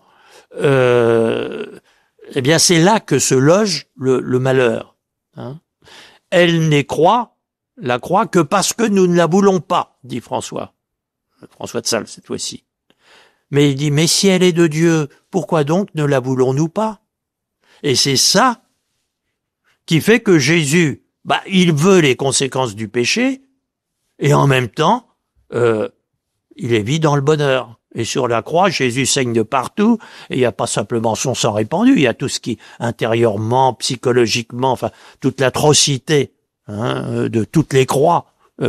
eh bien c'est là que se loge le malheur. Hein. Elle n'est la croix, que parce que nous ne la voulons pas, dit François de Sales cette fois-ci. Mais il dit, mais si elle est de Dieu, pourquoi donc ne la voulons-nous pas? Et c'est ça qui fait que Jésus, il veut les conséquences du péché, et en même temps, il est vit dans le bonheur. Et sur la croix, Jésus saigne de partout, et il n'y a pas simplement son sang répandu, il y a tout ce qui, intérieurement, psychologiquement, enfin, toute l'atrocité, hein, de toutes les croix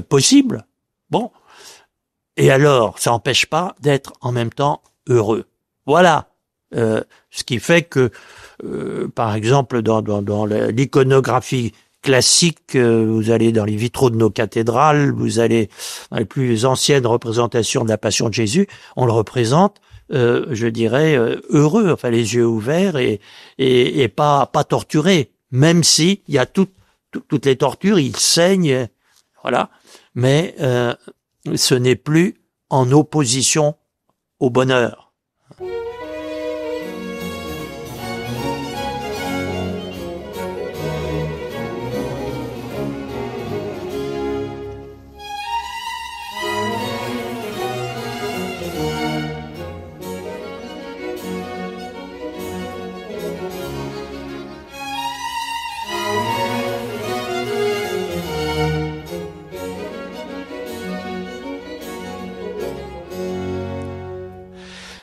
possibles. Bon. Et alors, ça n'empêche pas d'être en même temps heureux. Voilà. Ce qui fait que, par exemple, dans l'iconographie classique, vous allez dans les vitraux de nos cathédrales, vous allez dans les plus anciennes représentations de la Passion de Jésus, on le représente, je dirais, heureux, enfin les yeux ouverts et pas torturé, même si il y a toutes les tortures, il saigne, voilà, mais ce n'est plus en opposition au bonheur.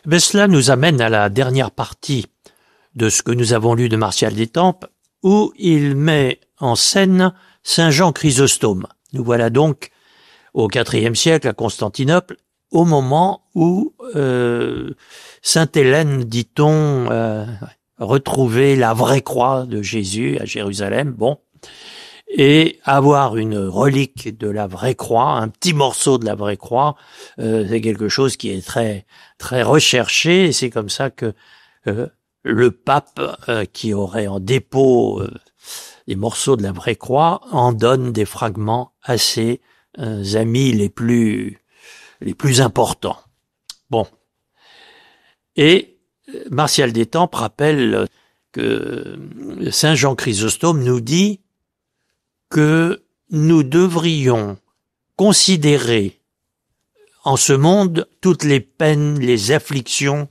Mais cela nous amène à la dernière partie de ce que nous avons lu de Martial d'Étampes, où il met en scène Saint Jean Chrysostome. Nous voilà donc au IVe siècle à Constantinople, au moment où Sainte Hélène, dit-on, retrouvait la vraie croix de Jésus à Jérusalem. Bon, et avoir une relique de la vraie croix, un petit morceau de la vraie croix, c'est quelque chose qui est très très recherché, et c'est comme ça que le pape, qui aurait en dépôt des morceaux de la vraie croix, en donne des fragments à ses amis les plus importants. Bon. Et Martial d'Étampes rappelle que Saint Jean Chrysostome nous dit que nous devrions considérer en ce monde toutes les peines, les afflictions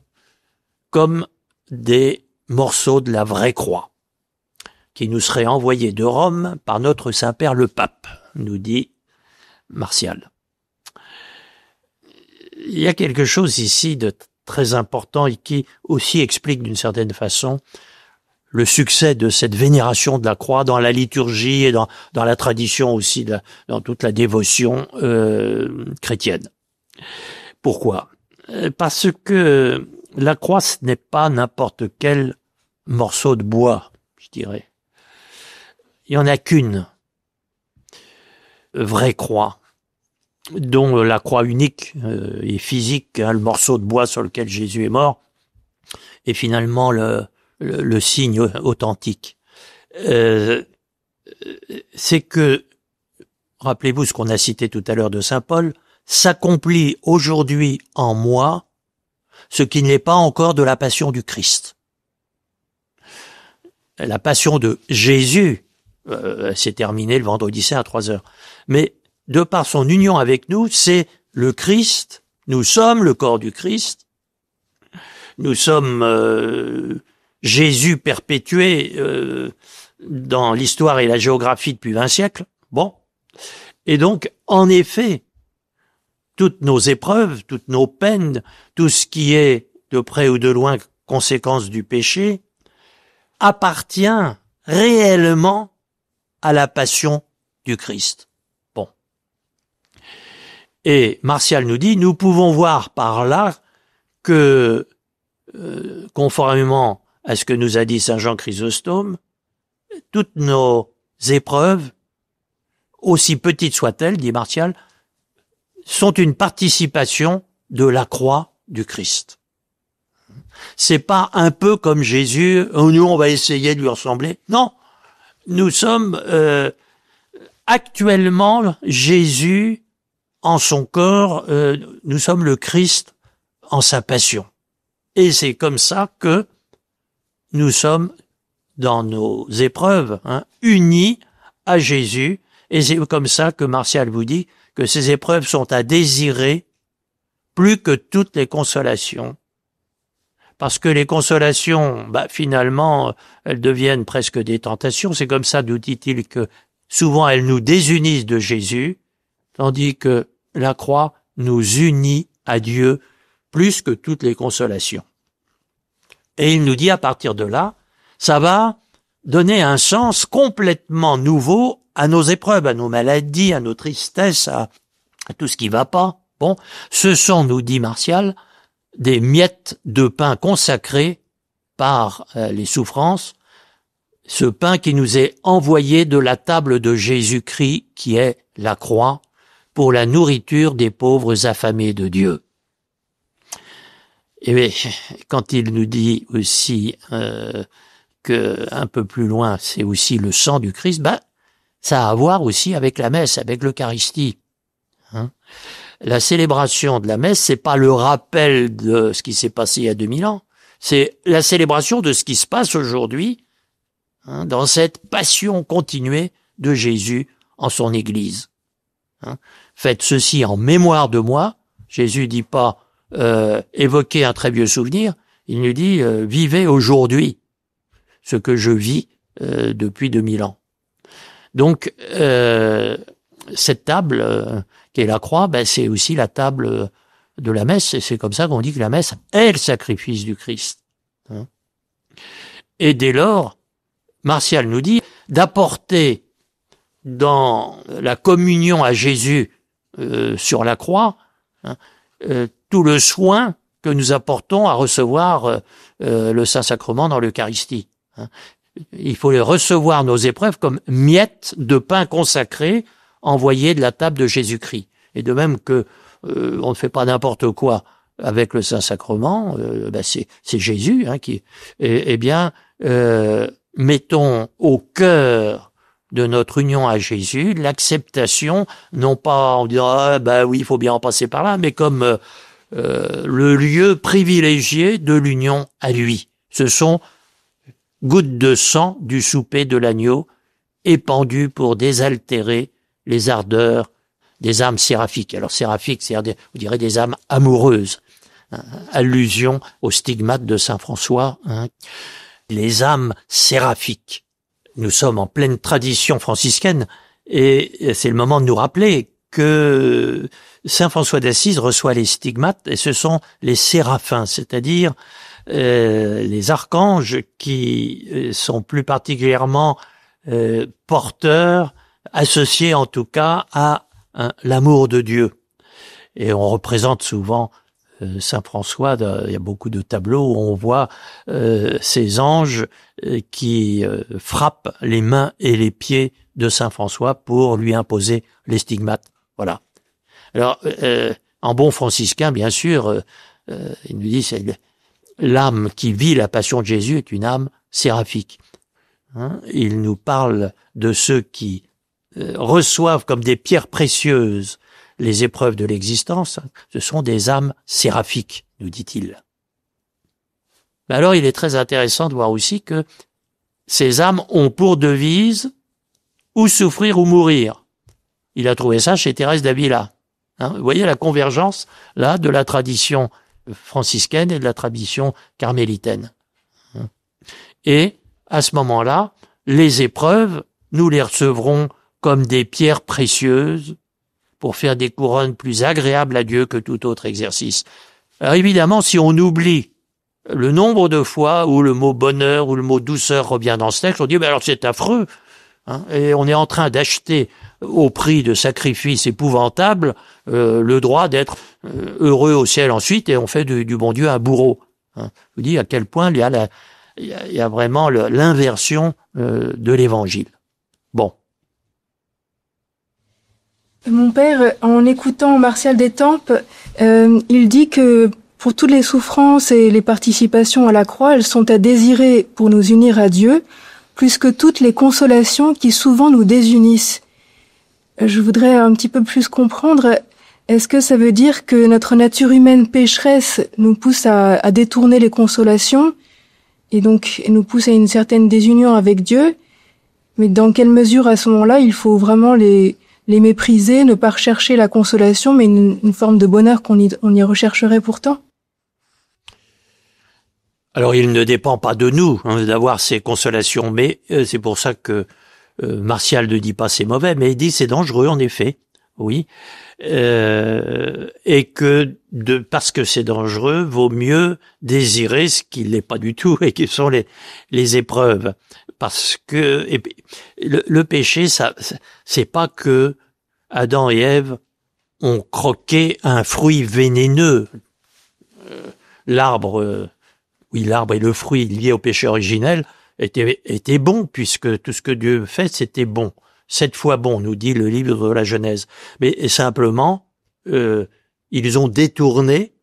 comme des morceaux de la vraie croix qui nous seraient envoyés de Rome par notre Saint-Père le Pape, nous dit Martial. Il y a quelque chose ici de très important et qui aussi explique d'une certaine façon le succès de cette vénération de la croix dans la liturgie et dans la tradition aussi, dans toute la dévotion chrétienne. Pourquoi? Parce que la croix, ce n'est pas n'importe quel morceau de bois, je dirais. Il n'y en a qu'une vraie croix, dont la croix unique et physique, hein, le morceau de bois sur lequel Jésus est mort, est finalement le signe authentique. C'est que, rappelez-vous ce qu'on a cité tout à l'heure de saint Paul, s'accomplit aujourd'hui en moi ce qui ne l'est pas encore de la passion du Christ. La passion de Jésus s'est terminée le vendredi saint à 3h. Mais de par son union avec nous, c'est le Christ, nous sommes le corps du Christ, nous sommes Jésus perpétué dans l'histoire et la géographie depuis 20 siècles. Bon. Et donc, en effet, toutes nos épreuves, toutes nos peines, tout ce qui est de près ou de loin conséquence du péché, appartient réellement à la passion du Christ. Bon. Et Martial nous dit, nous pouvons voir par là que, conformément à ce que nous a dit saint Jean Chrysostome, toutes nos épreuves, aussi petites soient-elles, dit Martial, sont une participation de la croix du Christ. C'est pas un peu comme Jésus, nous on va essayer de lui ressembler. Non, nous sommes actuellement Jésus en son corps, nous sommes le Christ en sa passion. Et c'est comme ça que nous sommes dans nos épreuves, unis à Jésus, et c'est comme ça que Martial vous dit que ces épreuves sont à désirer plus que toutes les consolations. Parce que les consolations, finalement, elles deviennent presque des tentations. C'est comme ça, nous dit-il, que souvent elles nous désunissent de Jésus, tandis que la croix nous unit à Dieu plus que toutes les consolations. Et il nous dit à partir de là, ça va donner un sens complètement nouveau à nos épreuves, à nos maladies, à nos tristesses, à tout ce qui va pas. Bon, ce sont, nous dit Martial, des miettes de pain consacrées par les souffrances, ce pain qui nous est envoyé de la table de Jésus-Christ, qui est la croix, pour la nourriture des pauvres affamés de Dieu. Et quand il nous dit aussi que un peu plus loin, c'est aussi le sang du Christ, ça a à voir aussi avec la messe, avec l'Eucharistie. La célébration de la messe, c'est pas le rappel de ce qui s'est passé il y a 2000 ans, c'est la célébration de ce qui se passe aujourd'hui, dans cette passion continuée de Jésus en son Église. Faites ceci en mémoire de moi. Jésus dit pas évoquez un très vieux souvenir, il nous dit vivez aujourd'hui ce que je vis depuis 2000 ans. Donc, cette table qui est la croix, c'est aussi la table de la messe, et c'est comme ça qu'on dit que la messe est le sacrifice du Christ. Et dès lors, Martial nous dit d'apporter dans la communion à Jésus sur la croix tout le soin que nous apportons à recevoir le Saint-Sacrement dans l'Eucharistie. Il faut les recevoir nos épreuves comme miettes de pain consacré envoyées de la table de Jésus-Christ. Et de même que on ne fait pas n'importe quoi avec le Saint-Sacrement, c'est Jésus qui. Mettons au cœur de notre union à Jésus l'acceptation, non pas en disant oui, il faut bien en passer par là, mais comme le lieu privilégié de l'union à lui. Ce sont gouttes de sang du souper de l'agneau épandues pour désaltérer les ardeurs des âmes séraphiques. Alors séraphiques, c'est on dirait des âmes amoureuses. Allusion au stigmate de saint François. Les âmes séraphiques. Nous sommes en pleine tradition franciscaine et c'est le moment de nous rappeler que saint François d'Assise reçoit les stigmates et ce sont les séraphins, c'est-à-dire les archanges qui sont plus particulièrement porteurs, associés en tout cas à l'amour de Dieu. Et on représente souvent saint François, il y a beaucoup de tableaux où on voit ces anges qui frappent les mains et les pieds de saint François pour lui imposer les stigmates. Voilà. Alors, en bon franciscain, bien sûr, il nous dit l'âme qui vit la passion de Jésus est une âme séraphique. Il nous parle de ceux qui reçoivent comme des pierres précieuses les épreuves de l'existence. Ce sont des âmes séraphiques, nous dit-il. Mais alors, il est très intéressant de voir aussi que ces âmes ont pour devise ou souffrir ou mourir. Il a trouvé ça chez Thérèse d'Avila. Vous voyez la convergence, là, de la tradition franciscaine et de la tradition carmélitaine. Et, à ce moment-là, les épreuves, nous les recevrons comme des pierres précieuses pour faire des couronnes plus agréables à Dieu que tout autre exercice. Alors évidemment, si on oublie le nombre de fois où le mot bonheur ou le mot douceur revient dans ce texte, on dit, mais alors c'est affreux, et on est en train d'acheter au prix de sacrifices épouvantables le droit d'être heureux au ciel ensuite, et on fait du bon Dieu un bourreau. Je vous dis à quel point il y a vraiment l'inversion de l'évangile. Bon.
Mon père, en écoutant Martial d'Étampes, il dit que pour toutes les souffrances et les participations à la croix, elles sont à désirer pour nous unir à Dieu, plus que toutes les consolations qui souvent nous désunissent. Je voudrais un petit peu plus comprendre, est-ce que ça veut dire que notre nature humaine pécheresse nous pousse à détourner les consolations et donc nous pousse à une certaine désunion avec Dieu? Mais dans quelle mesure à ce moment-là il faut vraiment les mépriser, ne pas rechercher la consolation, mais une forme de bonheur qu'on y rechercherait pourtant?
Alors, il ne dépend pas de nous d'avoir ces consolations, mais c'est pour ça que Martial ne dit pas c'est mauvais, mais il dit c'est dangereux, en effet, oui, et que parce que c'est dangereux, vaut mieux désirer ce qui l'est pas du tout et qui sont les épreuves, parce que le péché, ça c'est pas que Adam et Ève ont croqué un fruit vénéneux, l'arbre et le fruit lié au péché originel était bon, puisque tout ce que Dieu fait, c'était bon. 7 fois bon, nous dit le livre de la Genèse. Mais simplement, ils ont détourné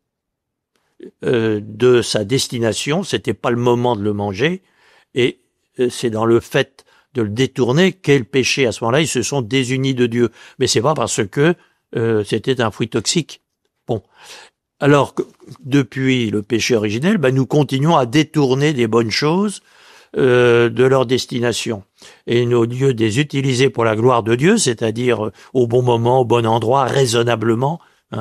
de sa destination, c'était pas le moment de le manger, et c'est dans le fait de le détourner qu'est le péché. À ce moment-là, ils se sont désunis de Dieu. Mais c'est pas parce que c'était un fruit toxique. Bon. Alors, depuis le péché originel, nous continuons à détourner des bonnes choses de leur destination. Et au lieu de les utiliser pour la gloire de Dieu, c'est-à-dire au bon moment, au bon endroit, raisonnablement,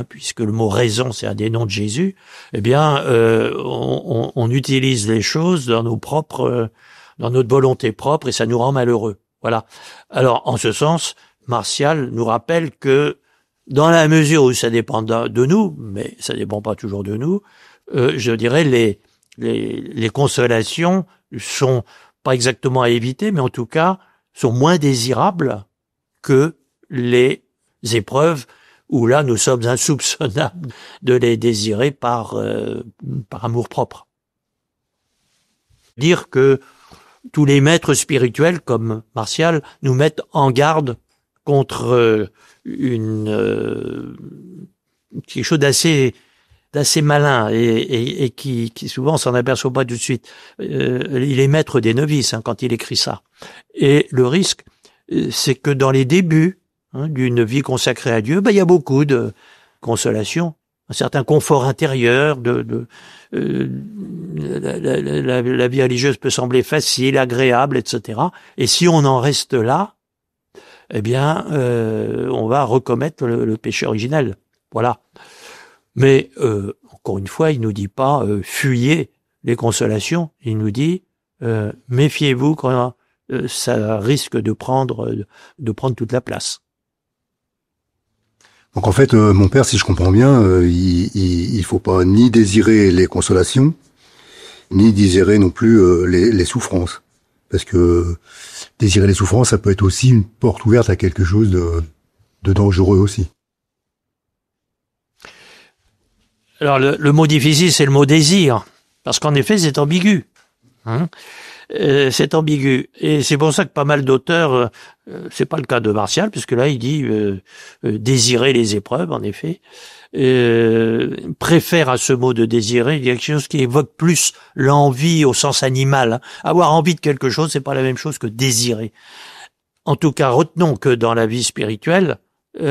puisque le mot raison, c'est un des noms de Jésus, eh bien, on utilise les choses dans notre volonté propre, et ça nous rend malheureux. Voilà. Alors, en ce sens, Martial nous rappelle que dans la mesure où ça dépend de nous, mais ça dépend pas toujours de nous, je dirais les consolations sont pas exactement à éviter, mais en tout cas sont moins désirables que les épreuves où là nous sommes insoupçonnables de les désirer par amour propre. Dire que tous les maîtres spirituels comme Martial nous mettent en garde contre quelque chose d'assez malin et qui souvent s'en aperçoit pas tout de suite. Il est maître des novices quand il écrit ça. Et le risque, c'est que dans les débuts d'une vie consacrée à Dieu, il y a beaucoup de consolation, un certain confort intérieur, la vie religieuse peut sembler facile, agréable, etc. Et si on en reste là, eh bien, on va recommettre le péché originel. Voilà. Mais, encore une fois, il nous dit pas fuyez les consolations. Il nous dit méfiez-vous quand ça risque de prendre toute la place.
Donc en fait, mon père, si je comprends bien, il faut pas ni désirer les consolations, ni désirer non plus les souffrances. Parce que désirer les souffrances, ça peut être aussi une porte ouverte à quelque chose de dangereux aussi. Alors
le mot difficile, c'est le mot désir, parce qu'en effet, c'est ambigu. c'est ambigu. Et c'est pour ça que pas mal d'auteurs, c'est pas le cas de Martial, puisque là il dit désirer les épreuves, en effet, préfère à ce mot de désirer quelque chose qui évoque plus l'envie au sens animal. Hein. Avoir envie de quelque chose, c'est pas la même chose que désirer. En tout cas, retenons que dans la vie spirituelle, il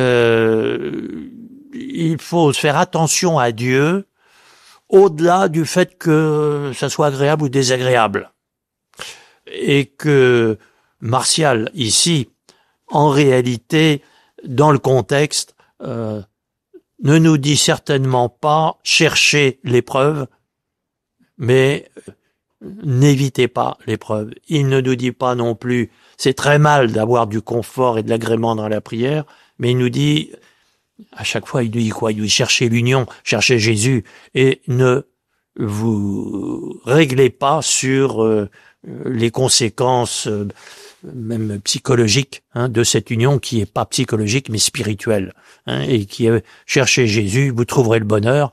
faut faire attention à Dieu au-delà du fait que ça soit agréable ou désagréable. Et que Martial, ici, en réalité, dans le contexte, ne nous dit certainement pas cherchez l'épreuve, mais n'évitez pas l'épreuve. Il ne nous dit pas non plus c'est très mal d'avoir du confort et de l'agrément dans la prière, mais il nous dit, à chaque fois, il nous dit quoi? Il dit cherchez l'union, cherchez Jésus, et ne vous réglez pas sur les conséquences même psychologiques de cette union qui est pas psychologique mais spirituelle, et qui est cherchez Jésus, vous trouverez le bonheur.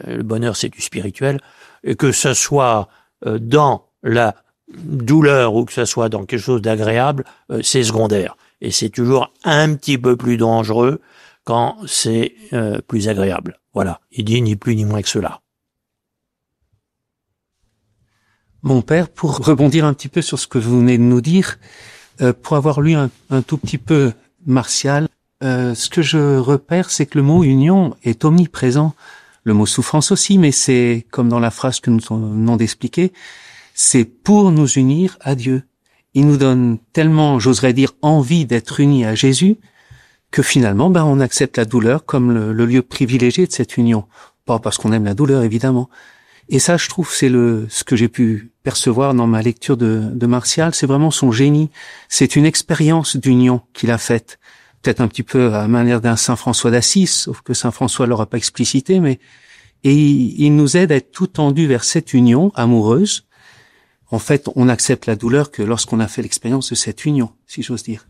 Le bonheur, c'est du spirituel, et que ce soit dans la douleur ou que ce soit dans quelque chose d'agréable, c'est secondaire. Et c'est toujours un petit peu plus dangereux quand c'est plus agréable. Voilà, il dit ni plus ni moins que cela.
Mon père, pour rebondir un petit peu sur ce que vous venez de nous dire, pour avoir lu un tout petit peu Martial, ce que je repère, c'est que le mot union est omniprésent. Le mot souffrance aussi, mais c'est comme dans la phrase que nous venons d'expliquer, c'est pour nous unir à Dieu. Il nous donne tellement, j'oserais dire, envie d'être unis à Jésus, que finalement, on accepte la douleur comme le lieu privilégié de cette union. Pas parce qu'on aime la douleur, évidemment. Et ça, je trouve, c'est ce que j'ai pu percevoir dans ma lecture de Martial, c'est vraiment son génie. C'est une expérience d'union qu'il a faite. Peut-être un petit peu à la manière d'un Saint François d'Assise, sauf que Saint François l'aura pas explicité, et il nous aide à être tout tendu vers cette union amoureuse. En fait, on accepte la douleur que lorsqu'on a fait l'expérience de cette union, si j'ose dire.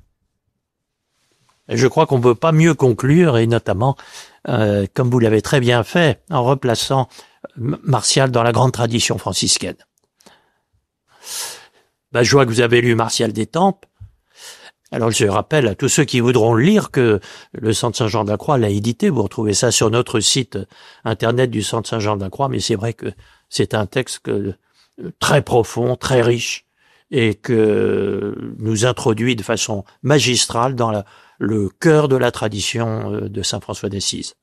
Je crois qu'on ne peut pas mieux conclure, et notamment, comme vous l'avez très bien fait, en replaçant Martial dans la grande tradition franciscaine. Je vois que vous avez lu Martial d'Étampes. Alors je rappelle à tous ceux qui voudront le lire que le Centre Saint-Jean de la Croix l'a édité. Vous retrouvez ça sur notre site internet du Centre Saint-Jean de la Croix, mais c'est vrai que c'est un texte très profond, très riche, et que nous introduit de façon magistrale dans le cœur de la tradition de Saint François d'Assise.